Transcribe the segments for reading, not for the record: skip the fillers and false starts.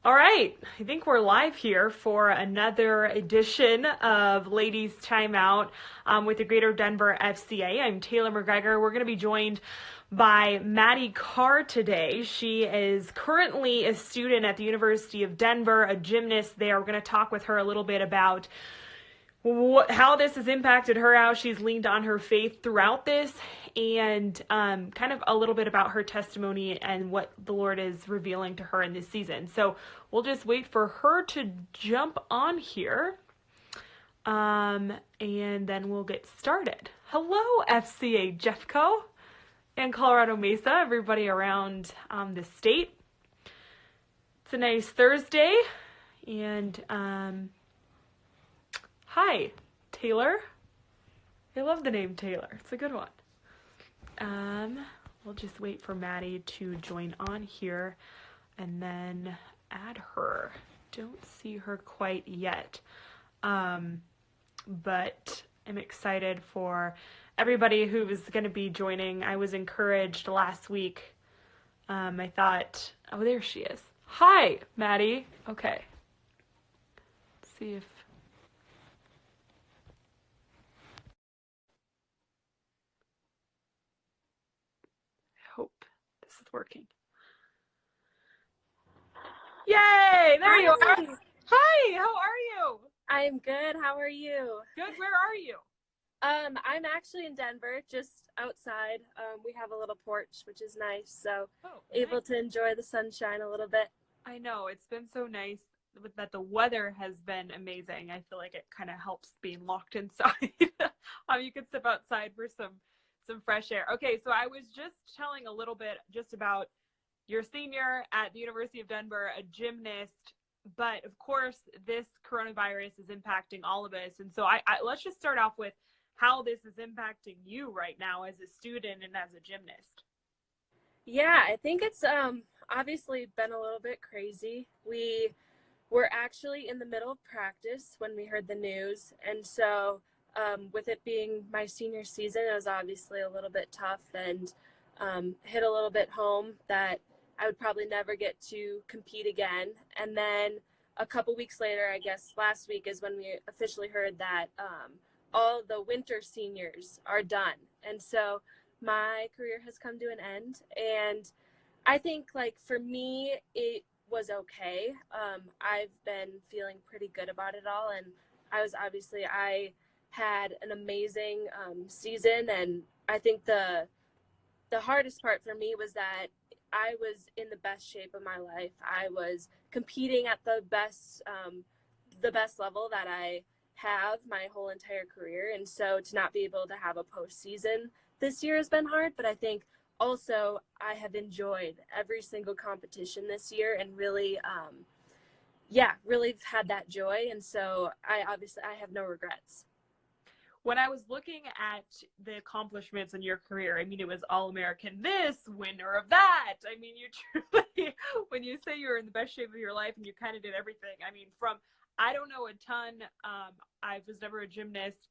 All right, I think we're live here for another edition of Ladies Timeout with the Greater Denver FCA. I'm Taylor McGregor. We're going to be joined by Maddie Karr today. She is currently a student at the University of Denver, a gymnast there. We're going to talk with her a little bit about how this has impacted her, how she's leaned on her faith throughout this, and kind of a little bit about her testimony and what the Lord is revealing to her in this season. So we'll just wait for her to jump on here, and then we'll get started. Hello, FCA Jeffco and Colorado Mesa, everybody around the state. It's a nice Thursday, and hi, Taylor. I love the name Taylor. It's a good one. We'll just wait for Maddie to join on here and then add her. Don't see her quite yet. But I'm excited for everybody who is going to be joining. I was encouraged last week. I thought, oh, there she is. Hi, Maddie. Okay. Let's see if hope this is working. Yay! There you are. Hi, how are you? I'm good. How are you? Good. Where are you? I'm actually in Denver, just outside. We have a little porch, which is nice, so able to enjoy the sunshine a little bit. I know, it's been so nice that the weather has been amazing. I feel like it kind of helps being locked inside. You could step outside for some fresh air. Okay, so I was just telling a little bit just about your senior at the University of Denver, a gymnast, but of course this coronavirus is impacting all of us. And so I let's just start off with how this is impacting you right now as a student and as a gymnast. Yeah, I think it's obviously been a little bit crazy. We were actually in the middle of practice when we heard the news, and so with it being my senior season, it was obviously a little bit tough and hit a little bit home that I would probably never get to compete again. And then a couple weeks later, I guess last week is when we officially heard that all the winter seniors are done. And so my career has come to an end. And I think, like, for me, it was okay. I've been feeling pretty good about it all. And I had an amazing season. And I think the hardest part for me was that I was in the best shape of my life. I was competing at the best level that I have my whole entire career. And so to not be able to have a postseason this year has been hard, but I think also I have enjoyed every single competition this year and really, really had that joy. And so I have no regrets. When I was looking at the accomplishments in your career, I mean, it was All-American this, winner of that. I mean, you truly, when you say you're in the best shape of your life and you kind of did everything, I mean, I don't know a ton. I was never a gymnast,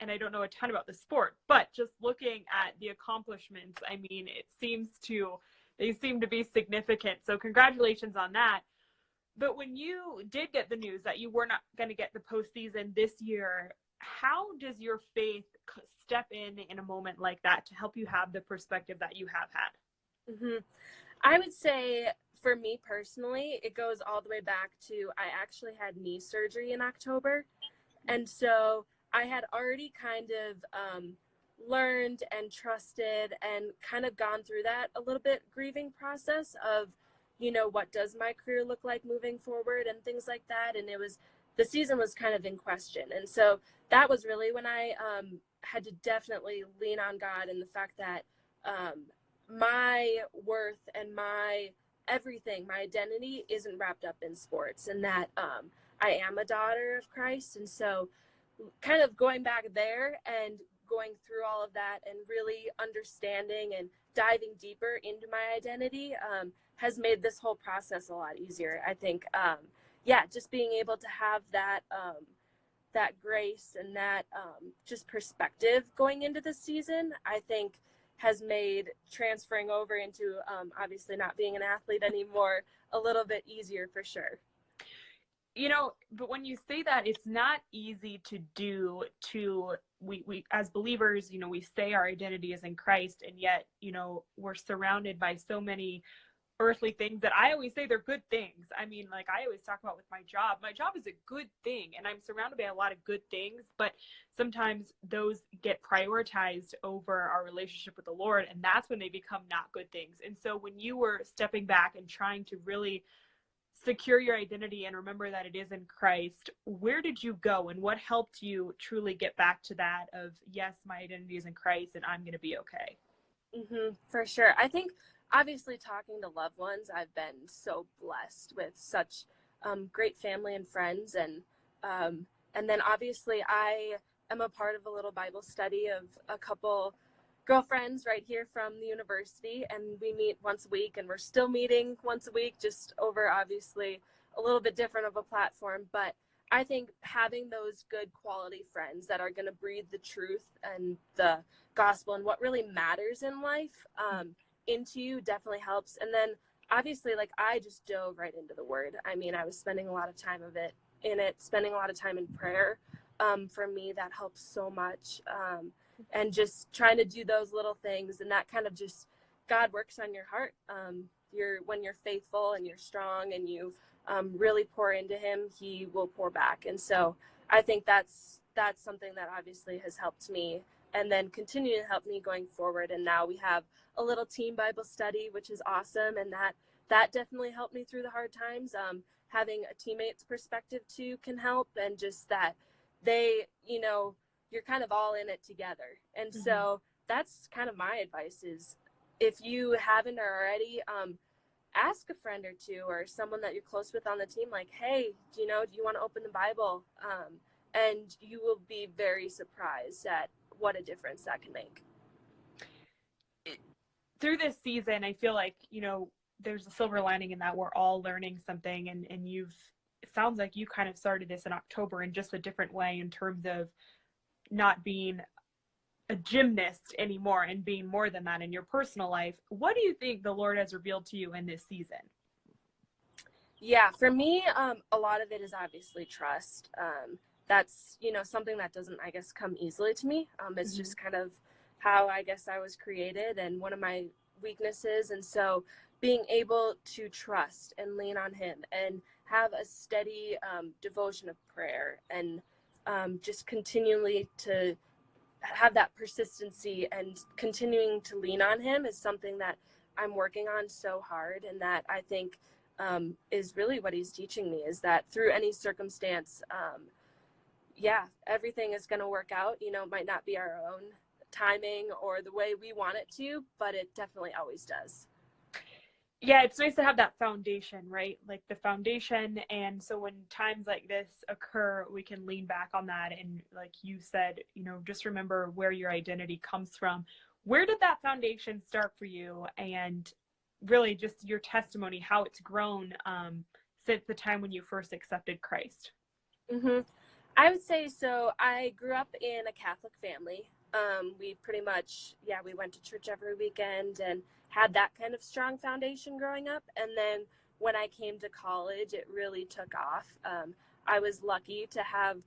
and I don't know a ton about the sport, but just looking at the accomplishments, I mean, they seem to be significant. So congratulations on that. But when you did get the news that you were not going to get the postseason this year, how does your faith step in a moment like that to help you have the perspective that you have had? Mm-hmm. I would say for me personally, it goes all the way back to I actually had knee surgery in October. And so I had already kind of learned and trusted and kind of gone through that a little bit grieving process of, what does my career look like moving forward and things like that. And the season was kind of in question. And so that was really when I had to definitely lean on God and the fact that my worth and my everything, my identity isn't wrapped up in sports, and that I am a daughter of Christ. And so kind of going back there and going through all of that and really understanding and diving deeper into my identity has made this whole process a lot easier. I think, just being able to have that that grace and that just perspective going into the season, I think has made transferring over into obviously not being an athlete anymore a little bit easier for sure. But when you say that, it's not easy to do. We as believers, we say our identity is in Christ, and yet, we're surrounded by so many earthly things that I always say they're good things. I mean, like I always talk about with my job is a good thing, and I'm surrounded by a lot of good things, but sometimes those get prioritized over our relationship with the Lord, and that's when they become not good things. And so when you were stepping back and trying to really secure your identity and remember that it is in Christ, where did you go, and what helped you truly get back to that of, yes, my identity is in Christ and I'm going to be okay? For sure. I think obviously talking to loved ones, I've been so blessed with such great family and friends, and then obviously I am a part of a little Bible study of a couple girlfriends right here from the university, and we meet once a week, and we're still meeting once a week, just over obviously a little bit different of a platform. But I think having those good quality friends that are going to breathe the truth and the gospel and what really matters in life into you definitely helps. And then obviously, like, I just dove right into the word. I mean, I was spending a lot of time spending a lot of time in prayer. For me, that helps so much. And just trying to do those little things, and that kind of just, God works on your heart. When you're faithful and you're strong and you really pour into him, he will pour back. And so I think that's something that obviously has helped me and then continue to help me going forward. And now we have a little team Bible study, which is awesome. And that definitely helped me through the hard times. Having a teammate's perspective too can help, and just that they, you're kind of all in it together. And so that's kind of my advice is, if you haven't already, ask a friend or two or someone that you're close with on the team, like, hey, do you want to open the Bible? And you will be very surprised at what a difference that can make. Through this season, I feel like, there's a silver lining in that we're all learning something, and it sounds like you kind of started this in October in just a different way, in terms of not being a gymnast anymore and being more than that in your personal life. What do you think the Lord has revealed to you in this season? Yeah, for me, a lot of it is obviously trust. That's, something that doesn't, I guess, come easily to me. It's just kind of how I guess I was created and one of my weaknesses. And so being able to trust and lean on him and have a steady devotion of prayer, and just continually to have that persistency and continuing to lean on him is something that I'm working on so hard. And that I think is really what he's teaching me, is that through any circumstance, everything is going to work out. It might not be our own timing or the way we want it to, but it definitely always does. Yeah, it's nice to have that foundation, right? Like the foundation. And so when times like this occur, we can lean back on that. And like you said, just remember where your identity comes from. Where did that foundation start for you? And really just your testimony, how it's grown since the time when you first accepted Christ. I would say, so I grew up in a Catholic family. We pretty much, we went to church every weekend and had that kind of strong foundation growing up. And then when I came to college, it really took off. I was lucky to have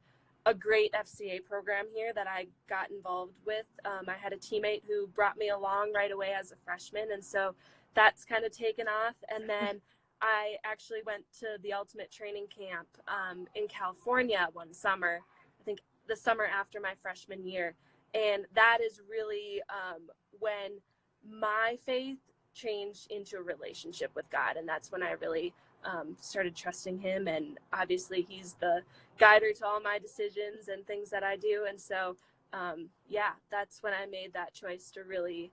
a great FCA program here that I got involved with. I had a teammate who brought me along right away as a freshman. And so that's kind of taken off. And then I actually went to the Ultimate Training Camp in California one summer, I think the summer after my freshman year. And that is really when my faith changed into a relationship with God. And that's when I really started trusting him. And obviously he's the guider to all my decisions and things that I do. And so, that's when I made that choice to really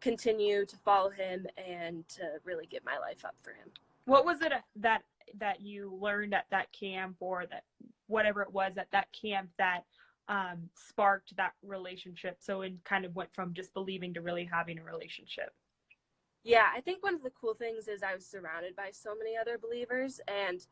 continue to follow him and to really give my life up for him. What was it that you learned at that camp, or that whatever it was at that camp, that sparked that relationship? So it kind of went from just believing to really having a relationship. Yeah, I think one of the cool things is I was surrounded by so many other believers, and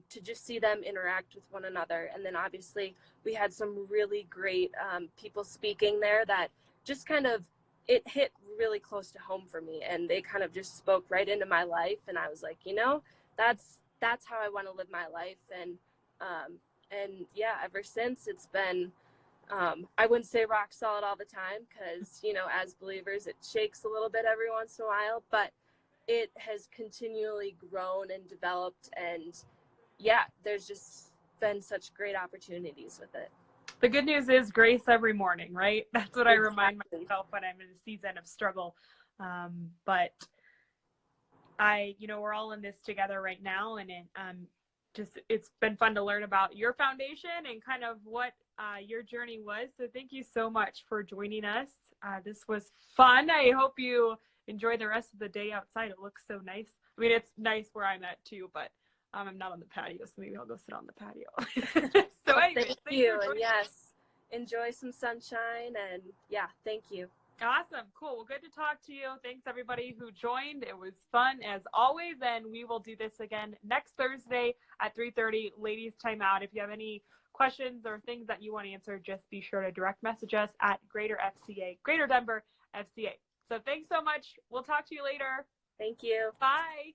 to just see them interact with one another. And then obviously we had some really great people speaking there that just kind of it hit really close to home for me, and they kind of just spoke right into my life, and I was like, that's how I want to live my life. And yeah, ever since it's been, I wouldn't say rock solid all the time, because as believers it shakes a little bit every once in a while, but it has continually grown and developed, and yeah, there's just been such great opportunities with it. The good news is grace every morning, right? That's what I remind Exactly. myself when I'm in a season of struggle. But we're all in this together right now, and it's been fun to learn about your foundation and kind of what your journey was. So thank you so much for joining us. This was fun. I hope you enjoy the rest of the day outside. It looks so nice. I mean, it's nice where I'm at too, but I'm not on the patio, so maybe I'll go sit on the patio. So anyways, Thank you, and yes, enjoy some sunshine, and yeah, thank you. Awesome. Cool. Well, good to talk to you. Thanks everybody who joined. It was fun as always. And we will do this again next Thursday at 3:30, ladies timeout. If you have any questions or things that you want answered, just be sure to direct message us at Greater FCA, Greater Denver FCA. So thanks so much. We'll talk to you later. Thank you. Bye.